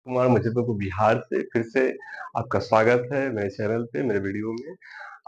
कुमार मुजफ्फरपुर को बिहार से फिर से आपका स्वागत है मेरे चैनल पे, मेरे वीडियो में।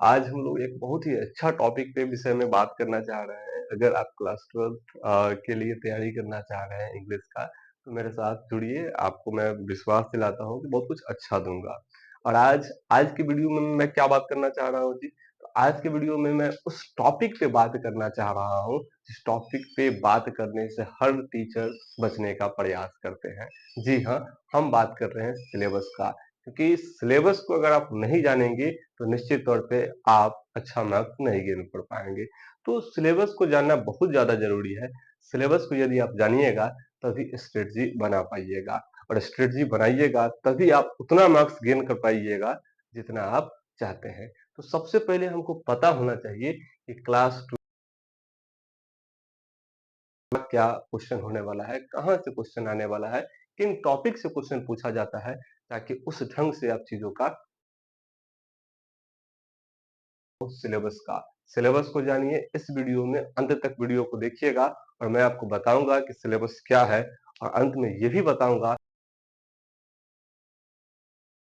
आज हम लोग एक बहुत ही अच्छा टॉपिक पे विषय में बात करना चाह रहे हैं। अगर आप क्लास 12 के लिए तैयारी करना चाह रहे हैं इंग्लिश का, तो मेरे साथ जुड़िए। आपको मैं विश्वास दिलाता हूँ कि बहुत कुछ अच्छा दूंगा। और आज आज की वीडियो में मैं क्या बात करना चाह रहा हूँ जी, तो आज के वीडियो में मैं उस टॉपिक पे बात करना चाह रहा हूँ जिस टॉपिक पे बात करने से हर टीचर बचने का प्रयास करते हैं। जी हाँ, हम बात कर रहे हैं सिलेबस का, क्योंकि सिलेबस को अगर आप नहीं जानेंगे तो निश्चित तौर पे आप अच्छा मार्क्स नहीं गेन कर पाएंगे। तो सिलेबस को जानना बहुत ज्यादा जरूरी है। सिलेबस को यदि आप जानिएगा तभी स्ट्रेटजी बना पाइएगा, और स्ट्रेटजी बनाइएगा तभी आप उतना मार्क्स गेन कर पाइएगा जितना आप चाहते हैं। तो सबसे पहले हमको पता होना चाहिए कि क्लास क्या क्वेश्चन होने वाला है, कहाँ से क्वेश्चन आने वाला है, किन टॉपिक से क्वेश्चन पूछा जाता है, ताकि उस ढंग से आप चीजों का सिलेबस को जानिए। इस वीडियो में अंत तक वीडियो को देखिएगा और मैं आपको बताऊंगा कि सिलेबस क्या है, और अंत में ये भी बताऊंगा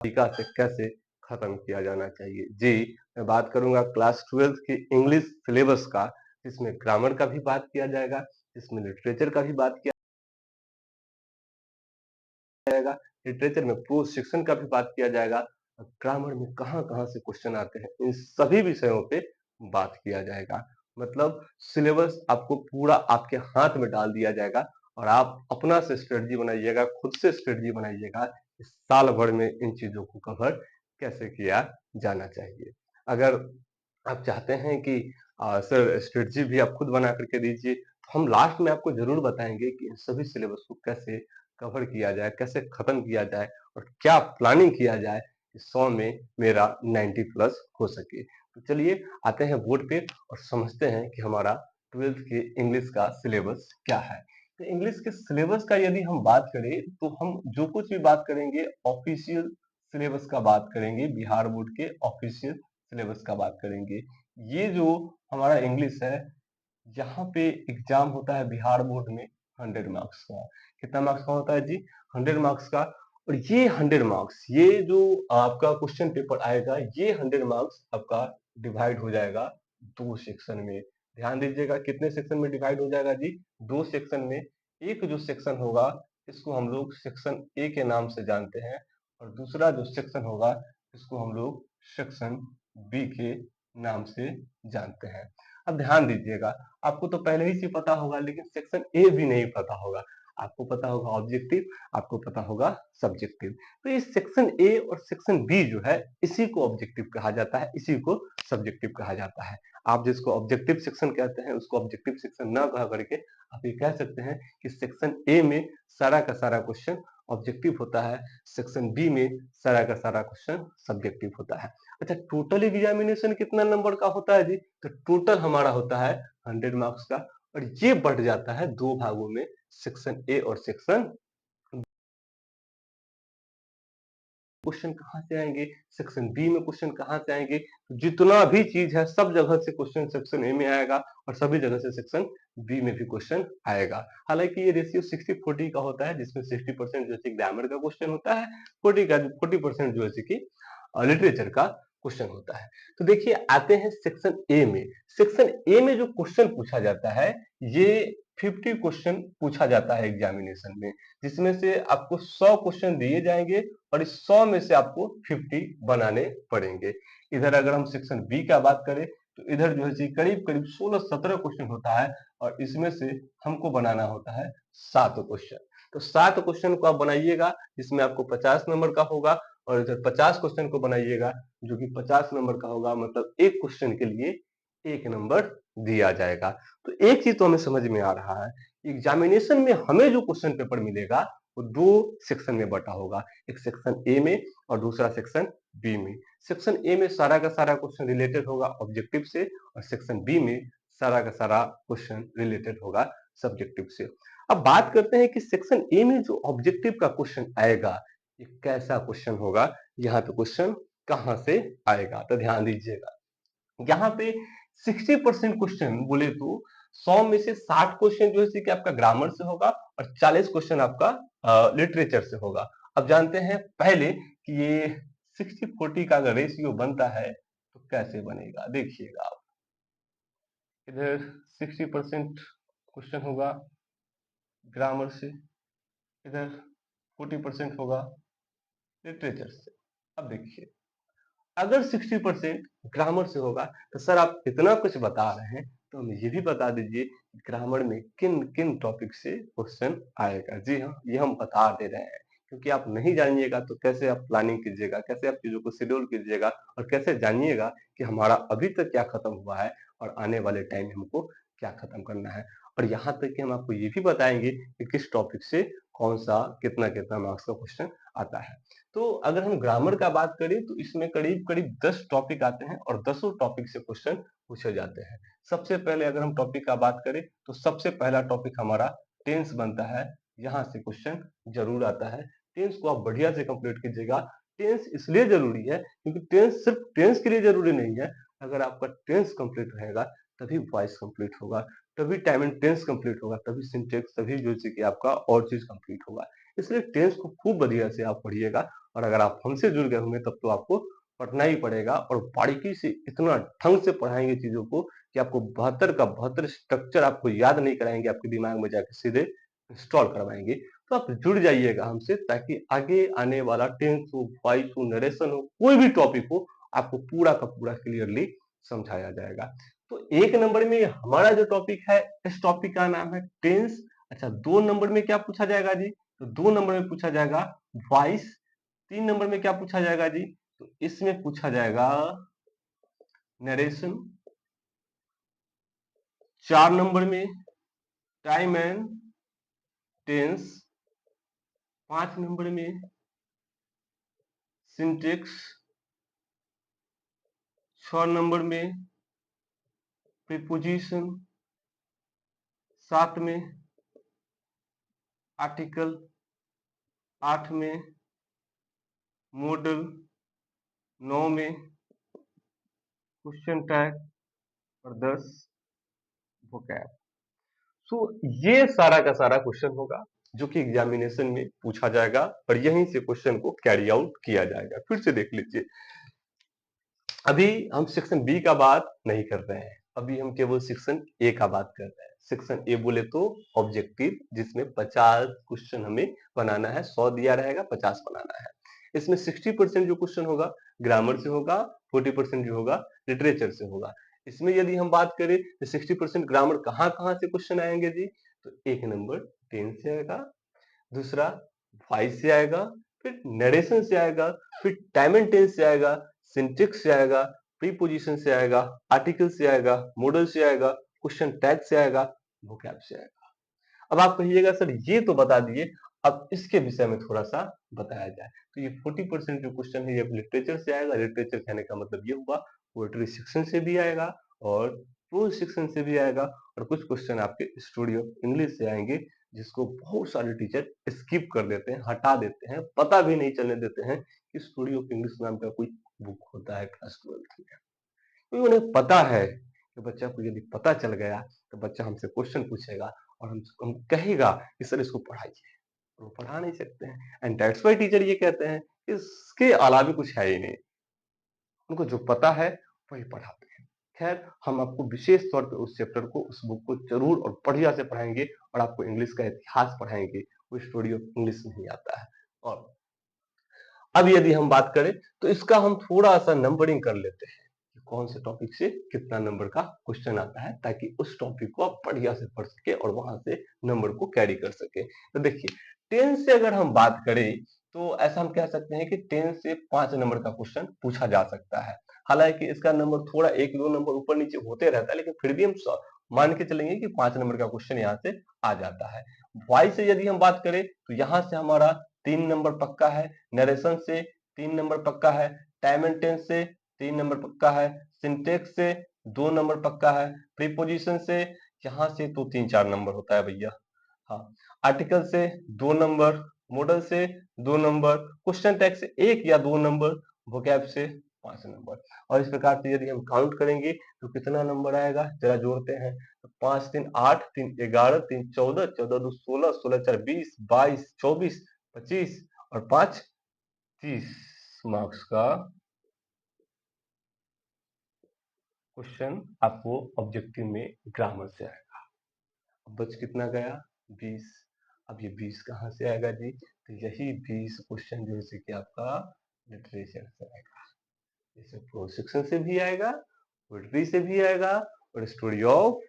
तरीका से कैसे खत्म किया जाना चाहिए। जी, मैं बात करूंगा क्लास 12 की इंग्लिश सिलेबस का, जिसमें ग्रामर का भी बात किया जाएगा, जिसमें लिटरेचर का भी बात किया जाएगा, लिटरेचर में प्रोज सेक्शन का भी बात किया जाएगा, और ग्रामर में कहाँ कहाँ से क्वेश्चन आते हैं, इन सभी विषयों पे बात किया जाएगा। मतलब सिलेबस आपको पूरा आपके हाथ में डाल दिया जाएगा, और आप अपना से स्ट्रेटजी बनाइएगा, खुद से स्ट्रेटजी बनाइएगा इस साल भर में इन चीजों को कवर कैसे किया जाना चाहिए। अगर आप चाहते हैं कि सर स्ट्रेटजी भी आप खुद बना करके दीजिए, तो हम लास्ट में आपको जरूर बताएंगे कि इन सभी सिलेबस को कैसे कवर किया जाए, कैसे खत्म किया जाए, और क्या प्लानिंग किया जाए कि 100 में मेरा 90 प्लस हो सके। तो चलिए आते हैं बोर्ड पे और समझते हैं कि हमारा 12th के इंग्लिश का सिलेबस क्या है। तो इंग्लिश के सिलेबस का यदि हम बात करें तो हम जो कुछ भी बात करेंगे ऑफिशियल सिलेबस का बात करेंगे, बिहार बोर्ड के ऑफिशियल सिलेबस का बात करेंगे। ये जो हमारा इंग्लिश है, यहाँ पे एग्जाम होता है बिहार बोर्ड में 100 मार्क्स का। कितना मार्क्स का होता है जी? 100 मार्क्स का। और ये 100 मार्क्स, ये जो आपका क्वेश्चन पेपर आएगा, ये 100 मार्क्स आपका डिवाइड हो जाएगा दो सेक्शन में। ध्यान दीजिएगा, कितने सेक्शन में डिवाइड हो जाएगा जी? दो सेक्शन में। एक जो सेक्शन होगा इसको हम लोग सेक्शन ए के नाम से जानते हैं, और दूसरा जो सेक्शन होगा इसको हम लोग सेक्शन बी के नाम से जानते हैं। अब ध्यान दीजिएगा, आपको तो पहले ही से पता होगा, लेकिन सेक्शन ए भी नहीं पता होगा। आपको पता होगा ऑब्जेक्टिव, आपको पता होगा सब्जेक्टिव। तो ये सेक्शन ए और सेक्शन बी जो है, इसी को ऑब्जेक्टिव कहा जाता है, इसी को सब्जेक्टिव कहा जाता है। आप जिसको ऑब्जेक्टिव सेक्शन कहते हैं उसको ऑब्जेक्टिव सेक्शन ना कह करके आप ये कह सकते हैं कि सेक्शन ए में सारा का सारा क्वेश्चन ऑब्जेक्टिव होता है, सेक्शन बी में सारा का सारा क्वेश्चन सब्जेक्टिव होता है। अच्छा, टोटल एग्जामिनेशन कितना नंबर का होता है जी? तो टोटल हमारा होता है 100 मार्क्स का, और ये बढ़ जाता है दो भागों में, सेक्शन ए और सेक्शन। क्वेश्चन कहाँ से आएंगे, सेक्शन बी में क्वेश्चन कहाँ से आएंगे? जितना भी चीज है सब जगह से क्वेश्चन सेक्शन ए में आएगा, और सभी जगह से सेक्शन बी में भी क्वेश्चन आएगा। हालांकि ये रेशियो 60-40 का होता है, जिसमें 60% जो है ग्रामर का क्वेश्चन होता है, 40% जो है कि लिटरेचर का क्वेश्चन होता है। तो देखिए आते हैं सेक्शन ए में। सेक्शन ए में जो क्वेश्चन पूछा जाता है, ये 50 क्वेश्चन पूछा जाता है एग्जामिनेशन में, जिसमें से आपको 100 क्वेश्चन दिए जाएंगे, और इस 100 में से आपको 50 बनाने पड़ेंगे। इधर अगर हम सेक्शन बी का बात करें तो इधर जो है करीब करीब 16-17 क्वेश्चन होता है, और इसमें से हमको बनाना होता है 7 क्वेश्चन। तो 7 क्वेश्चन को आप बनाइएगा जिसमें आपको 50 नंबर का होगा, और इधर 50 क्वेश्चन को बनाइएगा जो कि 50 नंबर का होगा। मतलब एक क्वेश्चन के लिए 1 नंबर दिया जाएगा। तो एक चीज तो हमें समझ में आ रहा है, एग्जामिनेशन में हमें जो क्वेश्चन पेपर मिलेगा वो दो सेक्शन में बटा होगा, एक सेक्शन ए में और दूसरा सेक्शन बी में। सेक्शन ए में सारा का सारा क्वेश्चन रिलेटेड होगा ऑब्जेक्टिव से, और सेक्शन बी में सारा का सारा क्वेश्चन रिलेटेड होगा सब्जेक्टिव से। अब बात करते हैं कि सेक्शन ए में जो ऑब्जेक्टिव का क्वेश्चन आएगा, ये कैसा क्वेश्चन होगा, यहाँ पे क्वेश्चन कहाँ से आएगा? तो ध्यान दीजिएगा, यहाँ पे 60% क्वेश्चन बोले तो 100 में से 60 क्वेश्चन जो है कि आपका ग्रामर से होगा, और 40 क्वेश्चन आपका लिटरेचर से होगा। अब जानते हैं पहले कि ये 60-40 का अगर रेशियो बनता है तो कैसे बनेगा। देखिएगा आप, इधर 60% क्वेश्चन होगा ग्रामर से, इधर 40% होगा लिटरेचर से। अब देखिए, अगर 60% ग्रामर से होगा तो सर आप इतना कुछ बता रहे हैं तो हमें ये भी बता दीजिए ग्रामर में किन किन टॉपिक से क्वेश्चन आएगा। जी हाँ, ये हम बता दे रहे हैं, क्योंकि आप नहीं जानिएगा तो कैसे आप प्लानिंग कीजिएगा, कैसे आप चीजों को शेड्यूल कीजिएगा, और कैसे जानिएगा कि हमारा अभी तक क्या खत्म हुआ है और आने वाले टाइम में हमको क्या खत्म करना है। और यहाँ तक कि हम आपको ये भी बताएंगे कि किस टॉपिक से कौन सा कितना कितना मार्क्स का क्वेश्चन आता है। तो अगर हम ग्रामर का बात करें तो इसमें करीब करीब 10 टॉपिक आते हैं और 10 टॉपिक से क्वेश्चन पूछे जाते हैं। सबसे पहले अगर हम टॉपिक का बात करें तो सबसे पहला टॉपिक हमारा टेंस बनता है। यहाँ से क्वेश्चन जरूर आता है। टेंस को आप बढ़िया से कंप्लीट कीजिएगा। टेंस इसलिए जरूरी है क्योंकि टेंस सिर्फ टेंस के लिए जरूरी नहीं है। अगर आपका टेंस कंप्लीट रहेगा तभी वॉइस कंप्लीट होगा, तभी टाइम एंड टेंस कंप्लीट होगा, तभी सिंटेक्स, तभी जो कि आपका और चीज कंप्लीट होगा। इसलिए टेंस को खूब बढ़िया से आप पढ़िएगा। और अगर आप हमसे जुड़ गए होंगे तब तो आपको पढ़ना ही पड़ेगा, और बारीकी से इतना ढंग से पढ़ाएंगे चीजों को कि आपको 72 का 72 स्ट्रक्चर आपको याद नहीं कराएंगे, आपके दिमाग में जाकर सीधे इंस्टॉल करवाएंगे। तो आप जुड़ जाइएगा हमसे, ताकि आगे आने वाला टेंस हो, वॉइस हो, नरेशन हो, कोई भी टॉपिक हो, आपको पूरा का पूरा क्लियरली समझाया जाएगा। तो 1 नंबर में हमारा जो टॉपिक है, इस टॉपिक का नाम है टेंस। अच्छा, 2 नंबर में क्या पूछा जाएगा जी? तो 2 नंबर में पूछा जाएगा वॉइस। 3 नंबर में क्या पूछा जाएगा जी? तो इसमें पूछा जाएगा नरेशन। 4 नंबर में टाइम एंड टेंस। 5 नंबर में सिंटेक्स। 6 नंबर में प्रीपोजिशन। 7 में आर्टिकल। 8 में मॉडल। 9 में क्वेश्चन टैग और 10 वोकैब। सो ये सारा का सारा क्वेश्चन होगा जो कि एग्जामिनेशन में पूछा जाएगा, और यहीं से क्वेश्चन को कैरी आउट किया जाएगा। फिर से देख लीजिए, अभी हम सेक्शन बी का बात नहीं कर रहे हैं, अभी हम केवल सेक्शन ए का बात कर रहे हैं। सेक्शन ए बोले तो ऑब्जेक्टिव, जिसमें 50 क्वेश्चन हमें बनाना है। 100 दिया रहेगा, 50 बनाना है। इसमें 60% जो क्वेश्चन होगा ग्रामर से होगा, 40% जो होगा लिटरेचर से होगा। इसमें यदि हम बात करें तो 60% ग्रामर कहाँ कहाँ से क्वेश्चन आएंगे जी? तो 1 नंबर टेंस से आएगा, दूसरा वॉइस से आएगा, फिर नरेशन से आएगा, फिर टाइम एंड टेंस से आएगा, सिंटेक्स से आएगा, प्रीपोजिशन से आएगा, आर्टिकल से आएगा, मॉडल से आएगा, क्वेश्चन टैग से आएगा, वोकैब से आएगा। अब आप कहिएगा सर ये तो बता दिए, अब इसके विषय में थोड़ा सा बताया जाए। तो ये 40% जो क्वेश्चन है ये लिटरेचर से आएगा। लिटरेचर कहने का मतलब ये हुआ पोएट्री सेक्शन से भी आएगा और प्रोज सेक्शन से भी आएगा, और कुछ क्वेश्चन आपके स्टोरी ऑफ इंग्लिश से आएंगे, जिसको बहुत सारे टीचर स्किप कर देते हैं, हटा देते हैं, पता भी नहीं चलने देते हैं कि स्टोरी ऑफ इंग्लिश नाम का कोई बुक होता है क्लास 12th में। क्योंकि उन्हें पता है कि बच्चा को यदि पता चल गया तो बच्चा हमसे क्वेश्चन पूछेगा और हम कहेगा कि सर इसको पढ़ाइए, और वो पढ़ा नहीं सकते हैं। एंड दैट्स व्हाई टीचर ये कहते हैं इसके अलावा कुछ है ही नहीं, उनको जो पता है वही पढ़ाते हैं। खैर, हम आपको विशेष तौर पे उस चैप्टर को, उस बुक को जरूर और बढ़िया से पढ़ाएंगे, और आपको इंग्लिश का इतिहास पढ़ाएंगे। वो स्टोरी ऑफ इंग्लिश नहीं आता है। और अब यदि हम बात करें तो इसका हम थोड़ा सा नंबरिंग कर लेते हैं कि कौन से टॉपिक से कितना नंबर का क्वेश्चन आता है, ताकि उस टॉपिक को आप बढ़िया से पढ़ सके और वहां से नंबर को कैरी कर सके। तो देखिए, 10 से अगर हम बात करें तो ऐसा हम कह सकते हैं कि 10 से 5 नंबर का क्वेश्चन पूछा जा सकता है। हालांकि इसका नंबर थोड़ा 1-2 नंबर ऊपर नीचे होते रहता है, लेकिन फिर भी हम मान के चलेंगे कि 5 नंबर का क्वेश्चन यहाँ से आ जाता है। वॉइस से यदि हम बात करें तो यहाँ से हमारा 3 नंबर पक्का है, नरेशन से 3 नंबर पक्का है, टाइम एंड टेंस से 3 नंबर पक्का है, सिंटेक्स से 2 नंबर पक्का है, प्रीपोजिशन से यहाँ से तो 3-4 नंबर होता है भैया। हाँ, आर्टिकल से 2 नंबर, मॉडल से 2 नंबर, क्वेश्चन टैग से 1 या 2 नंबर, वोकैब से 5 नंबर। और इस प्रकार से यदि हम काउंट करेंगे तो कितना नंबर आएगा, जरा जोड़ते हैं। तो 5 3 8, 3 11, 3 14, 14 2 16, 16 4 20, 22 24, 25 और 5 30 मार्क्स का क्वेश्चन आपको ऑब्जेक्टिव में ग्रामर से आएगा। अब बच कितना गया? 20। अब ये 20 कहाँ से आएगा जी? तो यही 20 क्वेश्चन जो है कि आपका लिटरेचर से आएगा, जैसे प्रो सेक्शन से भी आएगा, पोएट्री से भी आएगा और स्टोरी ऑफ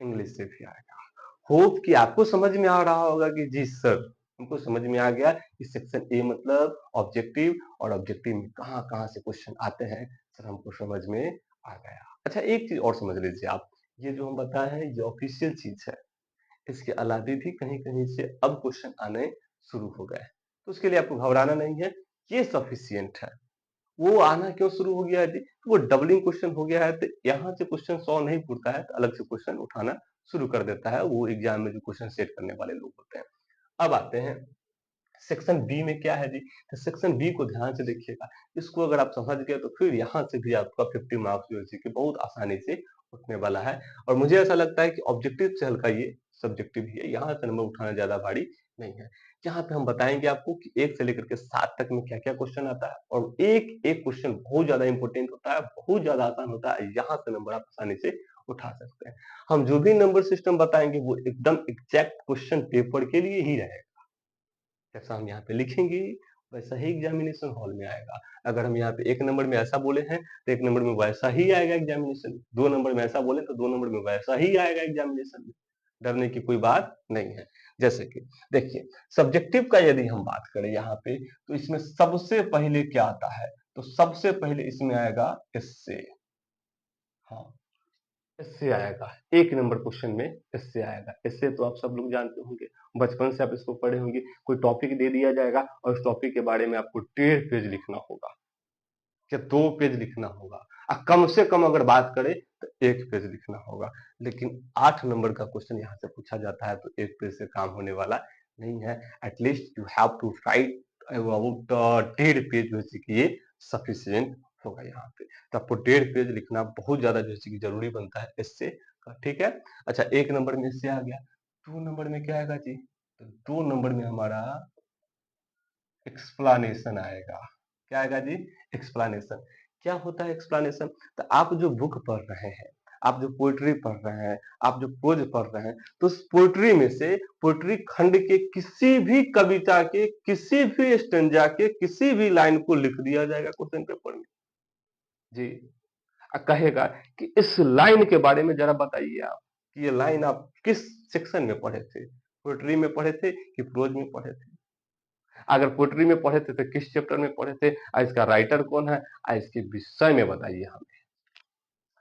इंग्लिश से भी आएगा। होप कि आपको समझ में आ रहा होगा कि जी सर हमको समझ में आ गया कि सेक्शन ए मतलब ऑब्जेक्टिव, और ऑब्जेक्टिव में कहाँ कहाँ से क्वेश्चन आते हैं सर हमको समझ में आ गया। अच्छा एक चीज और समझ लीजिए आप, ये जो हम बताए हैं ये ऑफिशियल चीज है, इसके अलावा भी कहीं कहीं से अब क्वेश्चन आने शुरू हो गए, तो उसके लिए आपको घबराना नहीं है, ये सफिशियंट है। वो आना क्यों शुरू हो गया है जी? तो वो डबलिंग क्वेश्चन हो गया है, तो यहाँ से क्वेश्चन सॉल्व नहीं पूछता है तो अलग से क्वेश्चन उठाना शुरू कर देता है वो एग्जाम में जो क्वेश्चन सेट करने वाले लोग होते हैं। अब आते हैं सेक्शन बी में क्या है जी? तो सेक्शन बी को ध्यान से देखिएगा, इसको अगर आप समझ गए तो फिर यहाँ से भी आपका 50 मार्क्स जो है कि बहुत आसानी से उठने वाला है। और मुझे ऐसा लगता है कि ऑब्जेक्टिव से हल्का ये सब्जेक्टिव ही है, यहाँ से नंबर उठाना ज्यादा भारी नहीं है। यहाँ पे हम बताएंगे आपको कि 1 से लेकर के 7 तक में क्या क्या क्वेश्चन आता है, और एक एक क्वेश्चन बहुत ज्यादा इंपॉर्टेंट होता है, बहुत ज्यादा आसान होता है, यहाँ से नंबर आप आसानी से उठा सकते हैं। हम जो भी नंबर सिस्टम बताएंगे वो एकदम एग्जैक्ट क्वेश्चन पेपर के लिए ही रहेगा, जैसा हम यहाँ पे लिखेंगे वैसा ही एग्जामिनेशन हॉल में आएगा। अगर हम यहाँ पे 1 नंबर में ऐसा बोले हैं तो 1 नंबर में वैसा ही आएगा एग्जामिनेशन, 2 नंबर में ऐसा बोले तो 2 नंबर में वैसा ही आएगा एग्जामिनेशन में, डरने की कोई बात नहीं है। जैसे कि देखिए सब्जेक्टिव का यदि हम बात करें यहाँ पे, तो इसमें सबसे पहले क्या आता है? तो सबसे पहले इसमें आएगा एस्से। हाँ, एस्से आएगा, 1 नंबर क्वेश्चन में एस्से आएगा। एस्से तो आप सब लोग जानते होंगे, बचपन से आप इसको पढ़े होंगे। कोई टॉपिक दे दिया जाएगा और उस टॉपिक के बारे में आपको 1.5 पेज लिखना होगा या 2 पेज लिखना होगा, कम से कम अगर बात करें तो 1 पेज लिखना होगा। लेकिन 8 नंबर का क्वेश्चन यहाँ से पूछा जाता है तो 1 पेज से काम होने वाला नहीं है। At least you have to write about 1.5 page जो है कि ये सफिशिएंट होगा यहाँ पे। तो आपको 1.5 पेज लिखना बहुत ज्यादा जो है कि जरूरी बनता है इससे का, ठीक है। अच्छा 1 नंबर में इससे आ गया, 2 नंबर में क्या आएगा जी? तो 2 नंबर में हमारा एक्सप्लानेशन आएगा। क्या आएगा जी? एक्सप्लानेशन। क्या होता है एक्सप्लानेशन? तो आप जो बुक पढ़ रहे हैं, आप जो पोएट्री पढ़ रहे हैं, आप जो प्रोज पढ़ रहे हैं, तो उस पोएट्री में से पोएट्री खंड के किसी भी कविता के किसी भी स्टेंजा के किसी भी लाइन को लिख दिया जाएगा क्वेश्चन पेपर में जी। कहेगा कि इस लाइन के बारे में जरा बताइए आप कि ये लाइन आप किस सेक्शन में पढ़े थे, पोएट्री में पढ़े थे कि प्रोज में पढ़े थे? अगर पोएट्री में पढ़े थे तो किस चैप्टर में पढ़े थे, इसका राइटर कौन है, इसके विषय में बताइए हमें।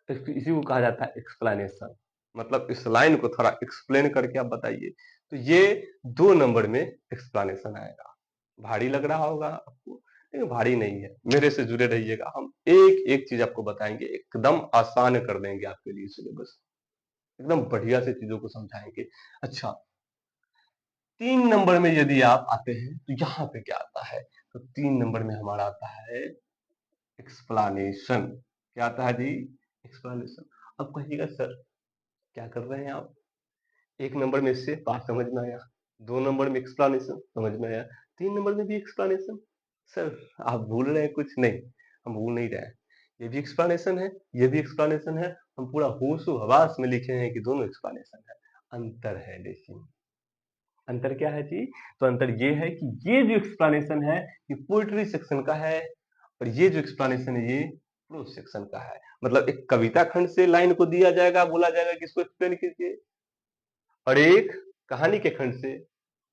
इसी को कहा जाता है एक्सप्लेनेशन, मतलब इस लाइन को थोड़ा एक्सप्लेन करके आप बताइए। तो ये 2 नंबर में एक्सप्लेनेशन आएगा। भारी लग रहा होगा आपको, लेकिन भारी नहीं है, मेरे से जुड़े रहिएगा, हम एक एक चीज आपको बताएंगे, एकदम आसान कर देंगे आपके लिए सिलेबस, एकदम बढ़िया से चीजों को समझाएंगे। अच्छा 3 नंबर में यदि आप आते हैं तो यहाँ पे क्या आता है? तो 3 नंबर में हमारा आता है एक्सप्लानेशन। क्या आता है जी? एक्सप्लानेशन। अब कहिएगा सर क्या कर रहे हैं आप? 1 नंबर में इससे बात समझ में आया, 2 नंबर में एक्सप्लानेशन समझ में आया, 3 नंबर में भी एक्सप्लानेशन। सर आप भूल रहे हैं कुछ? नहीं, हम भूल नहीं रहे हैं, ये भी एक्सप्लानेशन है, ये भी एक्सप्लानेशन है। हम पूरा होशो हवास में लिखे हैं कि दोनों एक्सप्लानेशन है। अंतर है लेकिन, अंतर क्या है जी? तो अंतर ये है कि ये जो एक्सप्लेनेशन है ये पोएट्री सेक्शन का है, और ये जो एक्सप्लेनेशन है ये प्रोज सेक्शन का है। मतलब एक कविता खंड से लाइन को दिया जाएगा, बोला जाएगा कि इसको एक्सप्लेन कीजिए, और एक कहानी के खंड से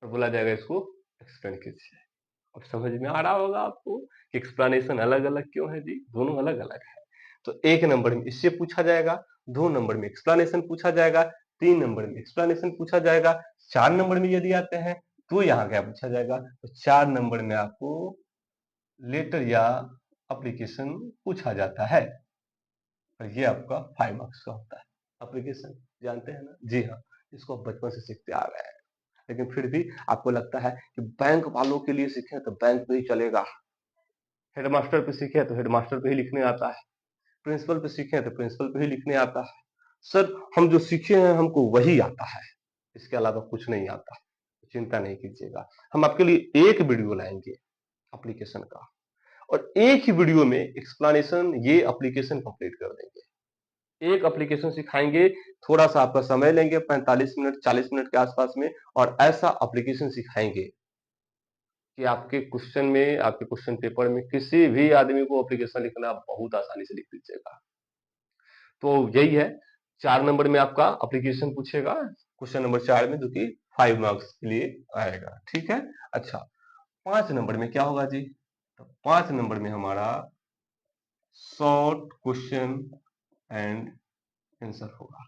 और बोला जाएगा इसको एक्सप्लेन कीजिए। अब समझ में आ रहा होगा आपको कि एक्सप्लेनेशन अलग अलग क्यों है जी, दोनों अलग अलग है। तो 1 नंबर में इससे पूछा जाएगा, 2 नंबर में एक्सप्लेनेशन पूछा जाएगा, 3 नंबर में एक्सप्लेनेशन पूछा जाएगा, 4 नंबर में यदि आते हैं तो यहाँ क्या पूछा जाएगा? तो 4 नंबर में आपको लेटर या एप्लीकेशन पूछा जाता है, और ये आपका 5 मार्क्स का होता है। एप्लीकेशन जानते हैं ना? जी हाँ, इसको आप बचपन से सीखते आ रहे हैं, लेकिन फिर भी आपको लगता है कि बैंक वालों के लिए सीखें तो बैंक पे ही चलेगा, हेडमास्टर पे सीखे तो हेडमास्टर पे ही लिखने आता है, प्रिंसिपल पे सीखे तो प्रिंसिपल पे ही लिखने आता है। सर हम जो सीखे हैं हमको वही आता है, इसके अलावा कुछ नहीं आता। चिंता नहीं कीजिएगा, हम आपके लिए एक वीडियो लाएंगे, एप्लीकेशन का, और एक ही वीडियो में एक्सप्लेनेशन ये एप्लीकेशन कंप्लीट कर देंगे। एक एप्लीकेशन सिखाएंगे, थोड़ा सा आपका समय लेंगे 45 मिनट 40 मिनट के आसपास में, और ऐसा एप्लीकेशन सिखाएंगे कि आपके क्वेश्चन में, आपके क्वेश्चन पेपर में किसी भी आदमी को एप्लीकेशन लिखना बहुत आसानी से लिख दीजिएगा। तो यही है, 4 नंबर में आपका एप्लीकेशन पूछेगा, क्वेश्चन नंबर 4 में, जो कि 5 मार्क्स के लिए आएगा। ठीक है। अच्छा, 5 नंबर में क्या होगा जी? तो 5 नंबर में हमारा शॉर्ट क्वेश्चन एंड आंसर होगा।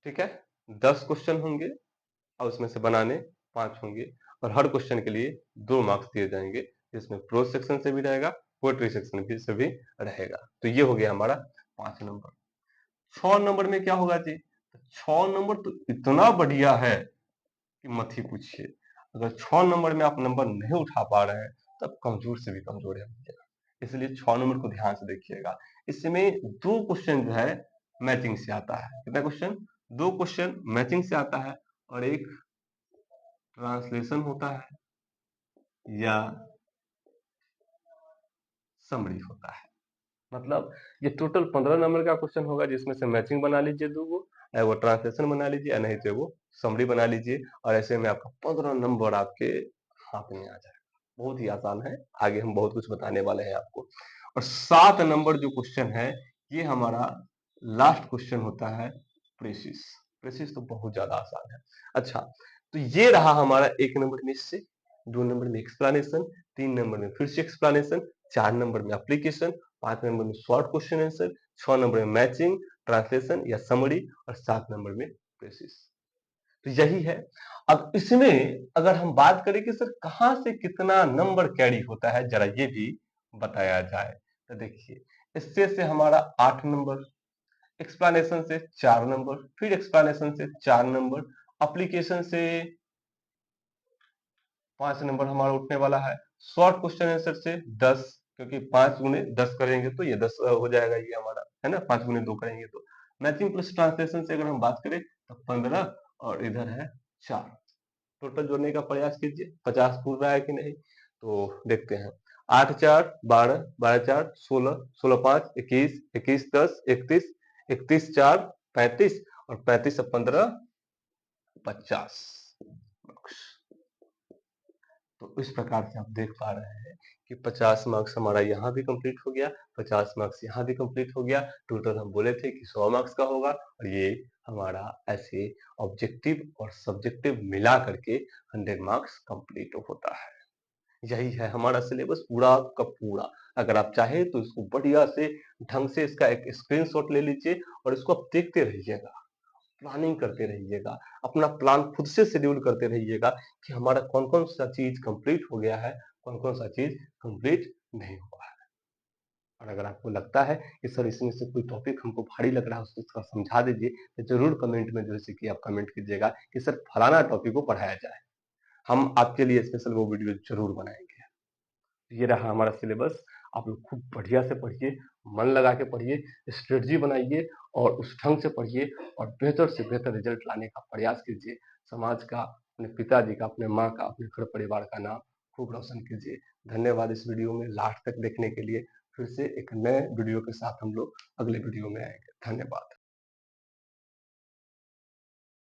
ठीक है, 10 क्वेश्चन होंगे और उसमें से बनाने 5 होंगे, और हर क्वेश्चन के लिए 2 मार्क्स दिए जाएंगे, जिसमें प्रोज सेक्शन से भी रहेगा, पोएट्री सेक्शन भी से भी रहेगा। तो ये हो गया हमारा 5 नंबर। 6 नंबर में क्या होगा जी? 6 नंबर तो इतना बढ़िया है कि मत ही पूछिए। अगर 6 नंबर में आप नंबर नहीं उठा पा रहे हैं, तब कमजोर से भी कमजोर है भैया। इसलिए 6 नंबर को ध्यान से देखिएगा। इसमें 2 क्वेश्चन जो है मैचिंग से आता है। कितना क्वेश्चन? 2 क्वेश्चन मैचिंग से आता है, और एक ट्रांसलेशन होता है या समरी होता है। मतलब ये टोटल 15 नंबर का क्वेश्चन होगा, जिसमें से मैचिंग बना लीजिए 2 गो, या वो ट्रांसलेशन बना लीजिए, या नहीं तो वो समरी बना लीजिए, और ऐसे में आपका 15 नंबर आपके हाथ में आ जाएगा। बहुत ही आसान है, आगे हम बहुत कुछ बताने वाले हैं आपको। और 7 नंबर जो क्वेश्चन है, ये हमारा लास्ट क्वेश्चन होता है, प्रेसिस। प्रेसिस तो बहुत ज्यादा आसान है। अच्छा, तो ये रहा हमारा 1 नंबर में इससे, 2 नंबर में एक्सप्लेनेशन, 3 नंबर में फिर से एक्सप्लेनेशन, 4 नंबर में एप्लीकेशन, 5 नंबर में शॉर्ट क्वेश्चन आंसर, 6 नंबर में मैचिंग, ट्रांसलेशन या समरी, और 7 नंबर में प्रेसिस। तो यही है। अब इसमें अगर हम बात करें कि सर कहां से कितना नंबर कैरी होता है, जरा ये भी बताया जाए। तो देखिए, इससे से हमारा 8 नंबर, एक्सप्लेनेशन से 4 नंबर, फिर एक्सप्लेनेशन से 4 नंबर, एप्लीकेशन से 5 नंबर हमारा उठने वाला है, शॉर्ट क्वेश्चन आंसर से 10, क्योंकि 5 गुने 10 करेंगे तो ये 10 हो जाएगा ये हमारा, है ना, 5 गुने 2 करेंगे तो। मैचिंग प्लस ट्रांसलेशन से अगर हम बात करें तो 15, और इधर है 4। टोटल जोड़ने का प्रयास कीजिए, 50 पूर रहा है कि नहीं, तो देखते हैं। 8 4 12, 12 4 16, 16 5 21, 21 10 31, 31 4 35, और 35 से 15 50। तो इस प्रकार से आप देख पा रहे हैं कि 50 मार्क्स हमारा यहाँ भी कंप्लीट हो गया, 50 मार्क्स यहाँ भी कंप्लीट हो गया। टोटल हम बोले थे कि 100 मार्क्स का होगा, और ये हमारा ऐसे ऑब्जेक्टिव और सब्जेक्टिव मिला करके 100 मार्क्स कंप्लीट होता है। यही है हमारा सिलेबस पूरा का पूरा। अगर आप चाहें तो इसको बढ़िया से ढंग से इसका एक स्क्रीनशॉट ले लीजिए, और इसको आप देखते रहिएगा, प्लानिंग करते रहिएगा, अपना प्लान खुद से शेड्यूल करते रहिएगा कि हमारा कौन कौन सा चीज कंप्लीट हो गया है, कौन कौन सा चीज कंप्लीट नहीं हुआ है। और अगर आपको लगता है कि सर इसमें से कोई टॉपिक हमको भारी लग रहा है, उसको थोड़ा समझा दीजिए, तो जरूर कमेंट में जैसे कि आप कमेंट कीजिएगा कि सर फलाना टॉपिक को पढ़ाया जाए, हम आपके लिए स्पेशल वो वीडियो जरूर बनाएंगे। ये रहा हमारा सिलेबस। आप लोग खूब बढ़िया से पढ़िए, मन लगा के पढ़िए, स्ट्रेटजी बनाइए, और उस ढंग से पढ़िए, और बेहतर से बेहतर रिजल्ट लाने का प्रयास कीजिए। समाज का, अपने पिताजी का, अपने माँ का, अपने घर परिवार का नाम खूब रोशन कीजिए। धन्यवाद इस वीडियो में लास्ट तक देखने के लिए। फिर से एक नए वीडियो के साथ हम लोग अगले वीडियो में आएंगे। धन्यवाद।